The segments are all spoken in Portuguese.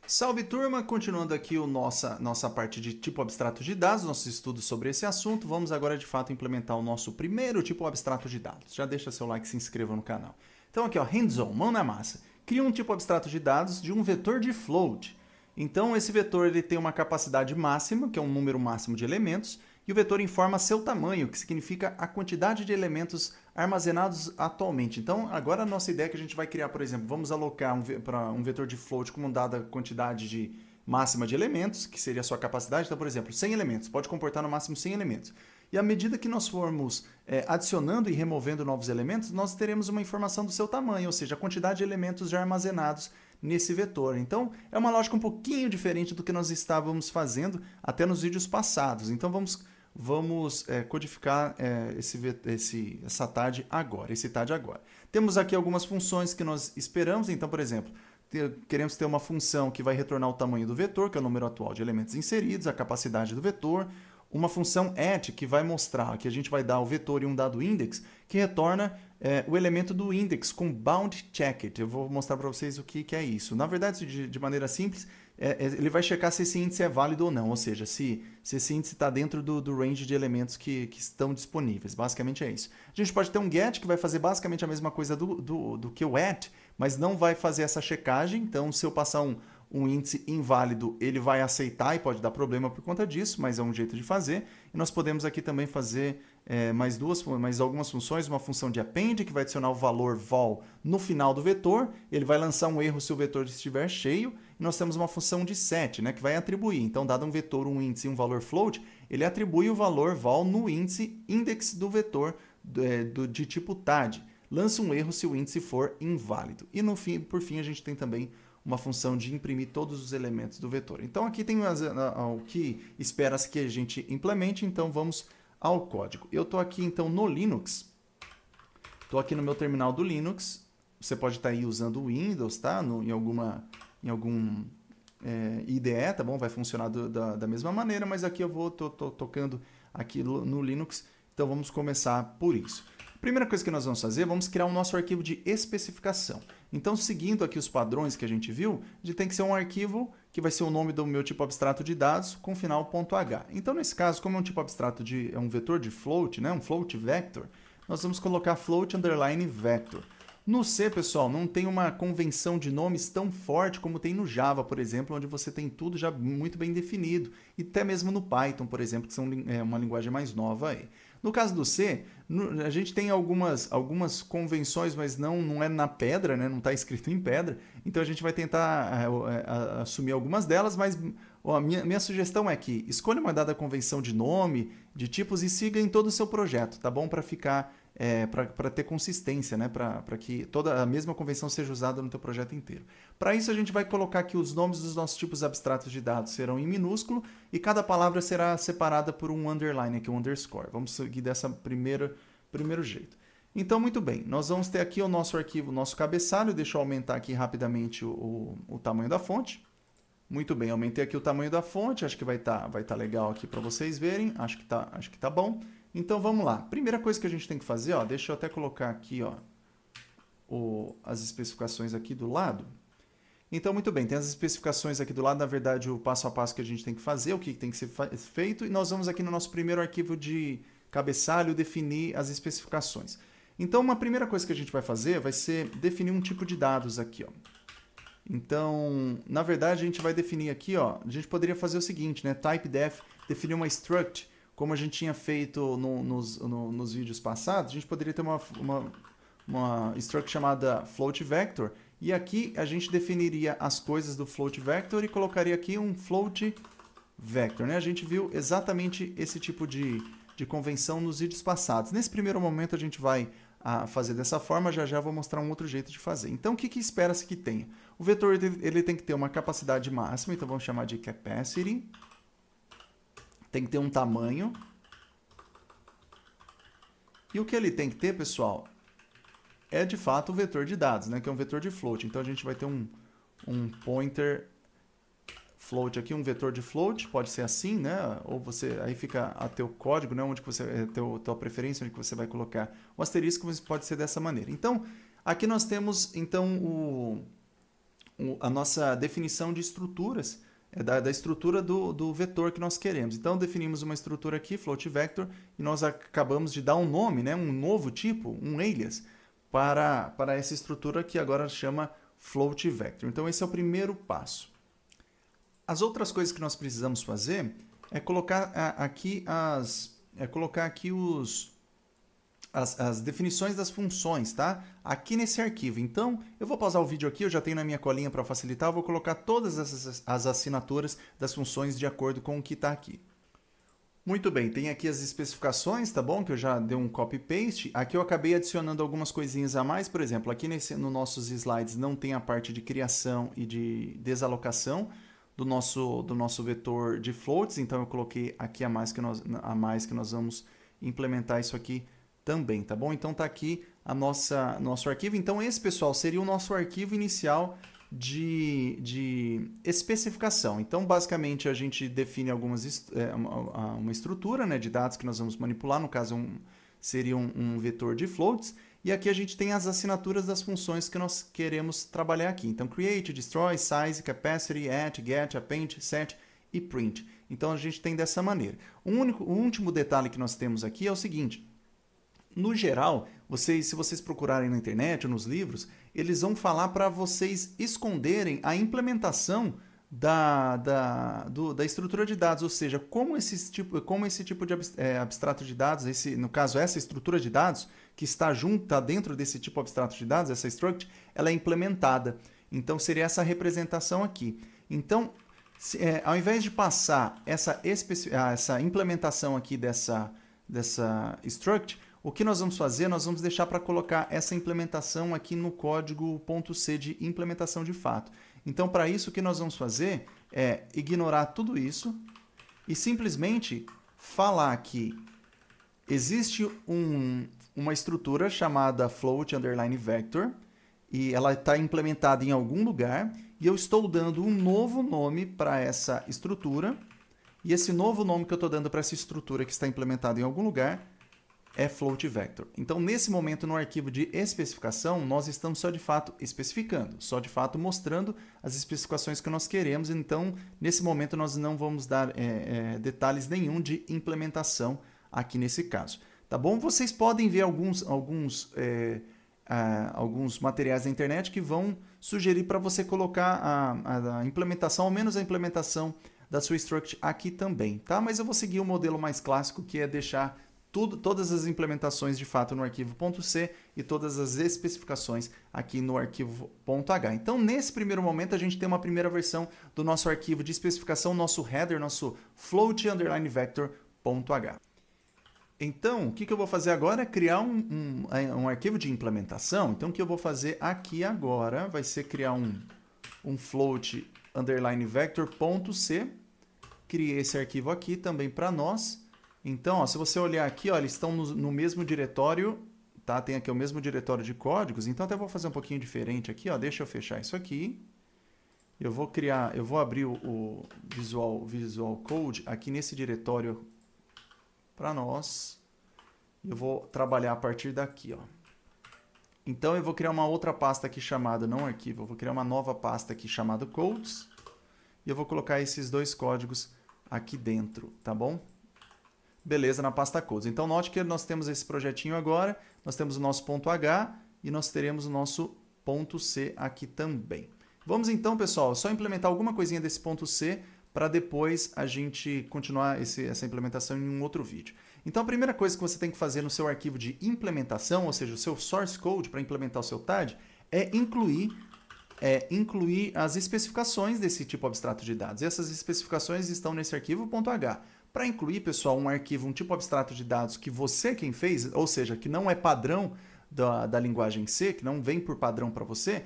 Salve turma, continuando aqui nossa parte de tipo abstrato de dados, nossos estudos sobre esse assunto, vamos agora de fato implementar o nosso primeiro tipo abstrato de dados. Já deixa seu like e se inscreva no canal. Então aqui ó, hands-on, mão na massa. Cria um tipo abstrato de dados de um vetor de float. Então esse vetor ele tem uma capacidade máxima, que é um número máximo de elementos, e o vetor informa seu tamanho, que significa a quantidade de elementos armazenados atualmente. Então, agora a nossa ideia é que a gente vai criar, por exemplo, vamos alocar para um vetor de float como dada quantidade de máxima de elementos, que seria a sua capacidade. Então, por exemplo, 100 elementos, pode comportar no máximo 100 elementos. E à medida que nós formos adicionando e removendo novos elementos, nós teremos uma informação do seu tamanho, ou seja, a quantidade de elementos já armazenados nesse vetor. Então, é uma lógica um pouquinho diferente do que nós estávamos fazendo até nos vídeos passados. Então, vamos codificar essa TAD agora, esse TAD agora. Temos aqui algumas funções que nós esperamos. Então, por exemplo, queremos ter uma função que vai retornar o tamanho do vetor, que é o número atual de elementos inseridos, a capacidade do vetor, uma função at que vai mostrar que a gente vai dar ao vetor e um dado index que retorna o elemento do index com bound checked. Eu vou mostrar para vocês o que é isso. Na verdade, de maneira simples, ele vai checar se esse índice é válido ou não, ou seja, se esse índice está dentro do range de elementos que estão disponíveis. Basicamente é isso. A gente pode ter um get que vai fazer basicamente a mesma coisa do que o at, mas não vai fazer essa checagem. Então, se eu passar um índice inválido, ele vai aceitar e pode dar problema por conta disso, mas é um jeito de fazer. E nós podemos aqui também fazer mais algumas funções, uma função de append, que vai adicionar o valor vol no final do vetor, ele vai lançar um erro se o vetor estiver cheio, e nós temos uma função de set, né, que vai atribuir. Então, dado um vetor, um índice e um valor float, ele atribui o valor vol no índice index do vetor de tipo TAD. Lança um erro se o índice for inválido. E por fim, a gente tem também uma função de imprimir todos os elementos do vetor. Então aqui tem o que espera-se que a gente implemente, então vamos ao código. Eu estou aqui então no Linux, estou aqui no meu terminal do Linux, você pode estar aí usando o Windows, tá? Em algum IDE, tá bom? Vai funcionar da mesma maneira, mas aqui eu tô tocando aqui no Linux, então vamos começar por isso. Primeira coisa que nós vamos fazer, vamos criar o nosso arquivo de especificação. Então, seguindo aqui os padrões que a gente viu, tem que ser um arquivo que vai ser o nome do meu tipo abstrato de dados com final .h. Então, nesse caso, como é um tipo abstrato é um vetor de float, né, um float vector, nós vamos colocar float underline vector. No C, pessoal, não tem uma convenção de nomes tão forte como tem no Java, por exemplo, onde você tem tudo já muito bem definido. E até mesmo no Python, por exemplo, que é uma linguagem mais nova aí. No caso do C, a gente tem algumas convenções, mas não é na pedra, né? Não está escrito em pedra. Então a gente vai tentar assumir algumas delas, mas a minha sugestão é que escolha uma dada convenção de nome, de tipos e siga em todo o seu projeto, tá bom? Para ficar para ter consistência, né? Para que toda a mesma convenção seja usada no teu projeto inteiro. Para isso, a gente vai colocar que os nomes dos nossos tipos abstratos de dados serão em minúsculo e cada palavra será separada por um underline, aqui um underscore. Vamos seguir dessa primeiro jeito. Então, muito bem, nós vamos ter aqui o nosso arquivo, o nosso cabeçalho. Deixa eu aumentar aqui rapidamente o tamanho da fonte. Muito bem, aumentei aqui o tamanho da fonte, acho que vai tá legal aqui para vocês verem, acho que tá bom. Então vamos lá, primeira coisa que a gente tem que fazer, ó, deixa eu até colocar aqui ó, as especificações aqui do lado. Então muito bem, tem as especificações aqui do lado, na verdade o passo a passo que a gente tem que fazer, o que tem que ser feito, e nós vamos aqui no nosso primeiro arquivo de cabeçalho definir as especificações. Então uma primeira coisa que a gente vai fazer vai ser definir um tipo de dados aqui, ó. Então, na verdade, a gente vai definir aqui, ó, a gente poderia fazer o seguinte, né? Typedef, definir uma struct, como a gente tinha feito nos vídeos passados, a gente poderia ter uma struct chamada float vector, e aqui a gente definiria as coisas do float vector e colocaria aqui um float vector, né? A gente viu exatamente esse tipo de convenção nos vídeos passados. Nesse primeiro momento a gente vai fazer dessa forma, já vou mostrar um outro jeito de fazer. Então, o que espera-se que tenha? O vetor ele tem que ter uma capacidade máxima, então vamos chamar de capacity. Tem que ter um tamanho. E o que ele tem que ter, pessoal, é de fato o vetor de dados, né, que é um vetor de float. Então, a gente vai ter um pointer float aqui, um vetor de float, pode ser assim, né? Ou você, aí fica a teu código, né? Onde que você, tua preferência, onde que você vai colocar o asterisco, pode ser dessa maneira. Então, aqui nós temos, então, a nossa definição de estruturas, da estrutura do vetor que nós queremos. Então, definimos uma estrutura aqui, float vector, e nós acabamos de dar um nome, né, um novo tipo, um alias, para essa estrutura que agora chama float vector. Então, esse é o primeiro passo. As outras coisas que nós precisamos fazer é colocar aqui as definições das funções, tá? Aqui nesse arquivo. Então, eu vou pausar o vídeo aqui, eu já tenho na minha colinha para facilitar, eu vou colocar todas as assinaturas das funções de acordo com o que está aqui. Muito bem, tem aqui as especificações, tá bom? Que eu já dei um copy-paste. Aqui eu acabei adicionando algumas coisinhas a mais, por exemplo, aqui nos nossos slides não tem a parte de criação e de desalocação do nosso vetor de floats, então eu coloquei aqui a mais que nós vamos implementar isso aqui também, tá bom? Então tá aqui nosso arquivo. Então esse, pessoal, seria o nosso arquivo inicial de especificação. Então, basicamente, a gente define uma estrutura, né, de dados que nós vamos manipular, no caso seria um vetor de floats, e aqui a gente tem as assinaturas das funções que nós queremos trabalhar aqui. Então, create, destroy, size, capacity, add, get, append, set e print. Então, a gente tem dessa maneira. O último detalhe que nós temos aqui é o seguinte: no geral, se vocês procurarem na internet ou nos livros, eles vão falar para vocês esconderem a implementação da estrutura de dados, ou seja, como esse tipo de abstrato de dados, no caso essa estrutura de dados que está dentro desse tipo abstrato de dados, essa struct, ela é implementada. Então seria essa representação aqui. Então, ao invés de passar essa implementação aqui dessa struct, o que nós vamos fazer? Nós vamos deixar para colocar essa implementação aqui no código .c de implementação de fato. Então, para isso, o que nós vamos fazer é ignorar tudo isso e simplesmente falar que existe uma estrutura chamada float underline vector e ela está implementada em algum lugar e eu estou dando um novo nome para essa estrutura e esse novo nome que eu estou dando para essa estrutura que está implementada em algum lugar é float vector. Então, nesse momento, no arquivo de especificação, nós estamos só de fato especificando, só de fato mostrando as especificações que nós queremos. Então, nesse momento, nós não vamos dar detalhes nenhum de implementação aqui nesse caso. Tá bom? Vocês podem ver alguns materiais na internet que vão sugerir para você colocar a implementação, ao menos a implementação da sua struct aqui também, tá? Mas eu vou seguir o modelo mais clássico, que é deixar todas as implementações de fato no arquivo .c e todas as especificações aqui no arquivo .h. Então, nesse primeiro momento, a gente tem uma primeira versão do nosso arquivo de especificação, nosso header, nosso float underline vector.h. Então, o que eu vou fazer agora é criar um arquivo de implementação. Então, o que eu vou fazer aqui agora vai ser criar um float underline vector.c. Criei esse arquivo aqui também para nós. Então, ó, se você olhar aqui, ó, eles estão no mesmo diretório, tá? Tem aqui o mesmo diretório de códigos. Então, até vou fazer um pouquinho diferente aqui, ó. Deixa eu fechar isso aqui. Eu vou abrir o Visual Code aqui nesse diretório para nós. Eu vou trabalhar a partir daqui, ó. Então, eu vou criar uma outra pasta aqui chamada, não arquivo, eu vou criar uma nova pasta aqui chamada codes. E eu vou colocar esses dois códigos aqui dentro, tá bom? Beleza, na pasta codes. Então, note que nós temos esse projetinho agora, nós temos o nosso .h e nós teremos o nosso .c aqui também. Vamos então, pessoal, só implementar alguma coisinha desse .c para depois a gente continuar essa implementação em um outro vídeo. Então, a primeira coisa que você tem que fazer no seu arquivo de implementação, ou seja, o seu source code para implementar o seu TAD, é incluir as especificações desse tipo abstrato de dados. E essas especificações estão nesse arquivo .h. Para incluir, pessoal, um tipo abstrato de dados que você quem fez, ou seja, que não é padrão da linguagem C, que não vem por padrão para você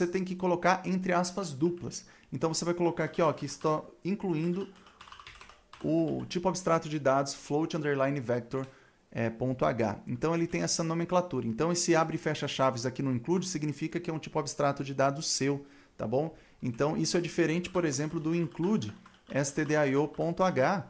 tem que colocar entre aspas duplas. Então, você vai colocar aqui, ó, que está incluindo o tipo abstrato de dados float underline vector .h. Então, ele tem essa nomenclatura. Então, esse abre e fecha chaves aqui no include significa que é um tipo abstrato de dados seu, tá bom? Então, isso é diferente, por exemplo, do include stdio.h,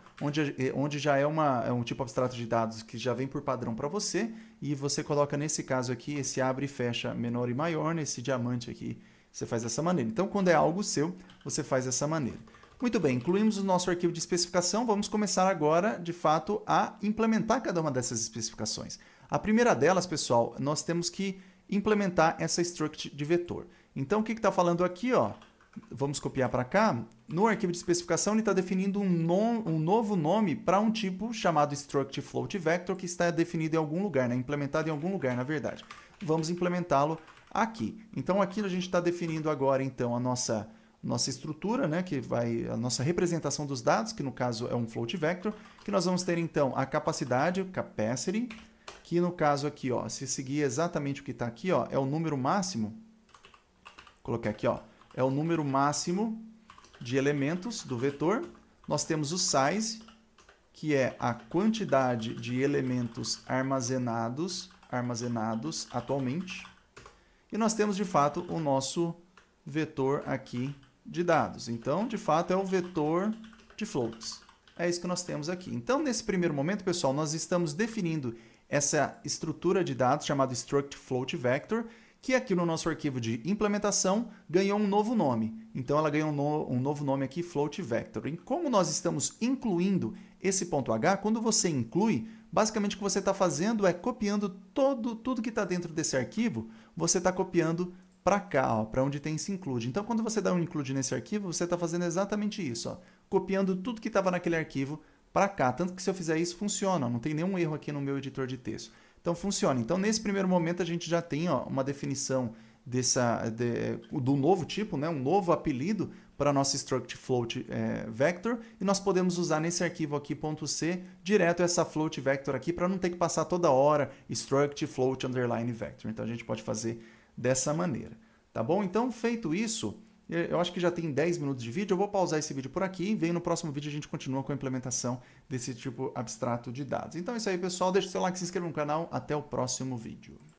onde já é um tipo abstrato de dados que já vem por padrão para você, e você coloca nesse caso aqui esse abre e fecha menor e maior, nesse diamante aqui você faz dessa maneira. Então, quando é algo seu, você faz dessa maneira. Muito bem, incluímos o nosso arquivo de especificação, vamos começar agora, de fato, a implementar cada uma dessas especificações. A primeira delas, pessoal, nós temos que implementar essa struct de vetor. Então, o que está falando aqui? Ó, vamos copiar para cá. No arquivo de especificação, ele está definindo um novo nome para um tipo chamado struct float vector, que está definido em algum lugar, né? Implementado em algum lugar, na verdade. Vamos implementá-lo aqui. Então, aqui a gente está definindo agora, então, a nossa estrutura, né, que vai a nossa representação dos dados, que no caso é um float vector, que nós vamos ter então a capacidade, capacity, que no caso aqui, ó, se seguir exatamente o que está aqui, ó, é o número máximo, vou colocar aqui, ó, é o número máximo de elementos do vetor. Nós temos o size, que é a quantidade de elementos armazenados atualmente, e nós temos de fato o nosso vetor aqui de dados. Então, de fato, é o vetor de floats. É isso que nós temos aqui. Então, nesse primeiro momento, pessoal, nós estamos definindo essa estrutura de dados chamada struct float vector, que aqui no nosso arquivo de implementação ganhou um novo nome. Então, ela ganhou um novo nome aqui, float vector. E como nós estamos incluindo esse ponto H, quando você inclui, basicamente o que você está fazendo é copiando tudo que está dentro desse arquivo, você está copiando para cá, para onde tem esse include. Então, quando você dá um include nesse arquivo, você está fazendo exatamente isso, ó, copiando tudo que estava naquele arquivo para cá. Tanto que se eu fizer isso, funciona, não tem nenhum erro aqui no meu editor de texto. Então, funciona. Então, nesse primeiro momento, a gente já tem, ó, uma definição do novo tipo, né, um novo apelido para a nossa struct float vector, e nós podemos usar nesse arquivo aqui, .c, direto essa float vector aqui, para não ter que passar toda hora struct float underline vector. Então, a gente pode fazer dessa maneira, tá bom? Então, feito isso, eu acho que já tem 10 minutos de vídeo, eu vou pausar esse vídeo por aqui, e vem no próximo vídeo a gente continua com a implementação desse tipo abstrato de dados. Então é isso aí, pessoal, deixa o seu like, se inscreva no canal, até o próximo vídeo.